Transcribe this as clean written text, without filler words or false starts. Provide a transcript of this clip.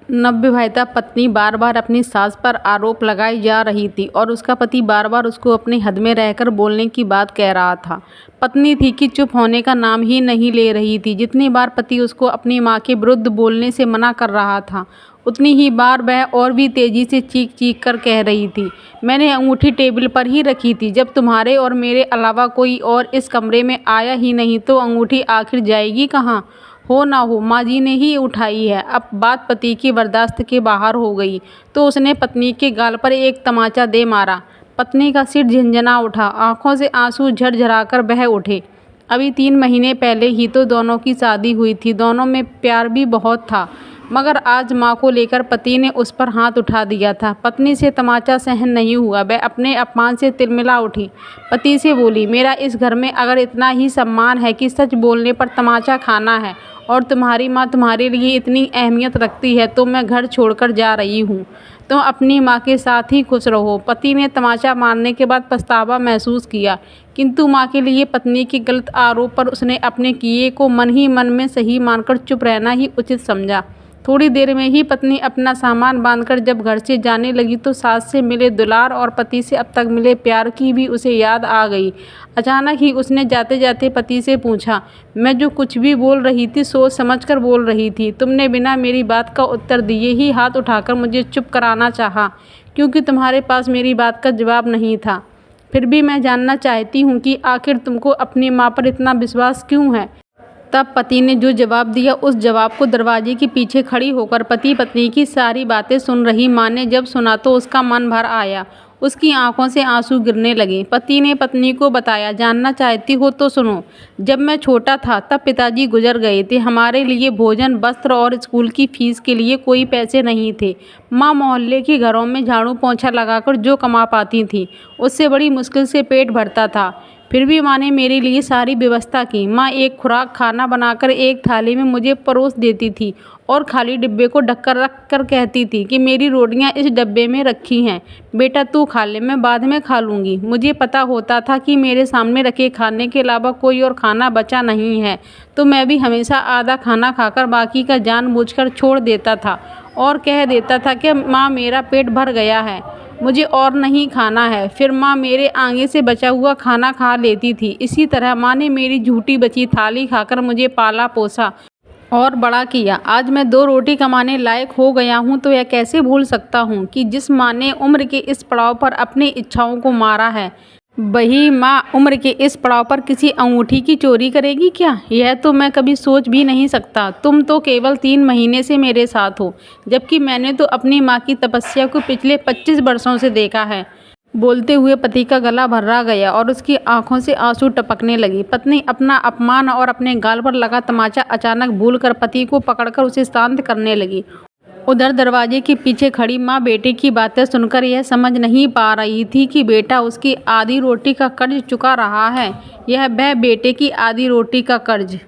नवविवाहिता पत्नी बार बार अपनी सास पर आरोप लगाई जा रही थी और उसका पति बार बार उसको अपनी हद में रहकर बोलने की बात कह रहा था। पत्नी थी कि चुप होने का नाम ही नहीं ले रही थी। जितनी बार पति उसको अपनी माँ के विरुद्ध बोलने से मना कर रहा था, उतनी ही बार वह और भी तेजी से चीख चीख कर कह रही थी, मैंने अंगूठी टेबल पर ही रखी थी। जब तुम्हारे और मेरे अलावा कोई और इस कमरे में आया ही नहीं तो अंगूठी आखिर जाएगी कहाँ? हो ना हो माँ जी ने ही उठाई है। अब बात पति की बर्दाश्त के बाहर हो गई तो उसने पत्नी के गाल पर एक तमाचा दे मारा। पत्नी का सिर झंझना उठा, आंखों से आंसू झरझराकर बह उठे। अभी 3 महीने पहले ही तो दोनों की शादी हुई थी, दोनों में प्यार भी बहुत था, मगर आज माँ को लेकर पति ने उस पर हाथ उठा दिया था। पत्नी से तमाचा सहन नहीं हुआ, वह अपने अपमान से तिलमिला उठी। पति से बोली, मेरा इस घर में अगर इतना ही सम्मान है कि सच बोलने पर तमाचा खाना है और तुम्हारी माँ तुम्हारे लिए इतनी अहमियत रखती है तो मैं घर छोड़कर जा रही हूँ। तुम अपनी माँ के साथ ही खुश रहो। पति ने तमाचा मारने के बाद पछतावा महसूस किया, किंतु माँ के लिए पत्नी के गलत आरोप पर उसने अपने किए को मन ही मन में सही मानकर चुप रहना ही उचित समझा। थोड़ी देर में ही पत्नी अपना सामान बांधकर जब घर से जाने लगी तो सास से मिले दुलार और पति से अब तक मिले प्यार की भी उसे याद आ गई। अचानक ही उसने जाते जाते पति से पूछा, मैं जो कुछ भी बोल रही थी सोच समझकर बोल रही थी। तुमने बिना मेरी बात का उत्तर दिए ही हाथ उठाकर मुझे चुप कराना चाहा, क्योंकि तुम्हारे पास मेरी बात का जवाब नहीं था। फिर भी मैं जानना चाहती हूँ कि आखिर तुमको अपनी माँ पर इतना विश्वास क्यों है? तब पति ने जो जवाब दिया उस जवाब को दरवाजे के पीछे खड़ी होकर पति पत्नी की सारी बातें सुन रही माँ ने जब सुना तो उसका मन भर आया, उसकी आंखों से आंसू गिरने लगे। पति ने पत्नी को बताया, जानना चाहती हो तो सुनो। जब मैं छोटा था तब पिताजी गुजर गए थे। हमारे लिए भोजन, वस्त्र और स्कूल की फीस के लिए कोई पैसे नहीं थे। माँ मोहल्ले के घरों में झाड़ू पोंछा लगाकर जो कमा पाती थी उससे बड़ी मुश्किल से पेट भरता था। फिर भी माँ ने मेरे लिए सारी व्यवस्था की। माँ एक खुराक खाना बनाकर एक थाली में मुझे परोस देती थी और खाली डिब्बे को ढककर रख कर कहती थी कि मेरी रोटियां इस डब्बे में रखी हैं, बेटा तू खा ले, मैं बाद में खा लूँगी। मुझे पता होता था कि मेरे सामने रखे खाने के अलावा कोई और खाना बचा नहीं है, तो मैं भी हमेशा आधा खाना खाकर बाकी का जानबूझकर छोड़ देता था और कह देता था कि माँ मेरा पेट भर गया है, मुझे और नहीं खाना है। फिर माँ मेरे आगे से बचा हुआ खाना खा लेती थी। इसी तरह माँ ने मेरी झूठी बची थाली खाकर मुझे पाला पोसा और बड़ा किया। आज मैं 2 रोटी कमाने लायक हो गया हूँ तो यह कैसे भूल सकता हूँ कि जिस माँ ने उम्र के इस पड़ाव पर अपनी इच्छाओं को मारा है, वही माँ उम्र के इस पड़ाव पर किसी अंगूठी की चोरी करेगी क्या? यह तो मैं कभी सोच भी नहीं सकता। तुम तो केवल 3 महीने से मेरे साथ हो, जबकि मैंने तो अपनी माँ की तपस्या को पिछले 25 वर्षों से देखा है। बोलते हुए पति का गला भर्रा गया और उसकी आंखों से आंसू टपकने लगे। पत्नी अपना अपमान और अपने गाल पर लगा तमाचा अचानक भूलकर पति को पकड़कर उसे शांत करने लगी। उधर दरवाजे के पीछे खड़ी माँ बेटे की बातें सुनकर यह समझ नहीं पा रही थी कि बेटा उसकी आधी रोटी का कर्ज चुका रहा है, यह वह बेटे की आधी रोटी का कर्ज।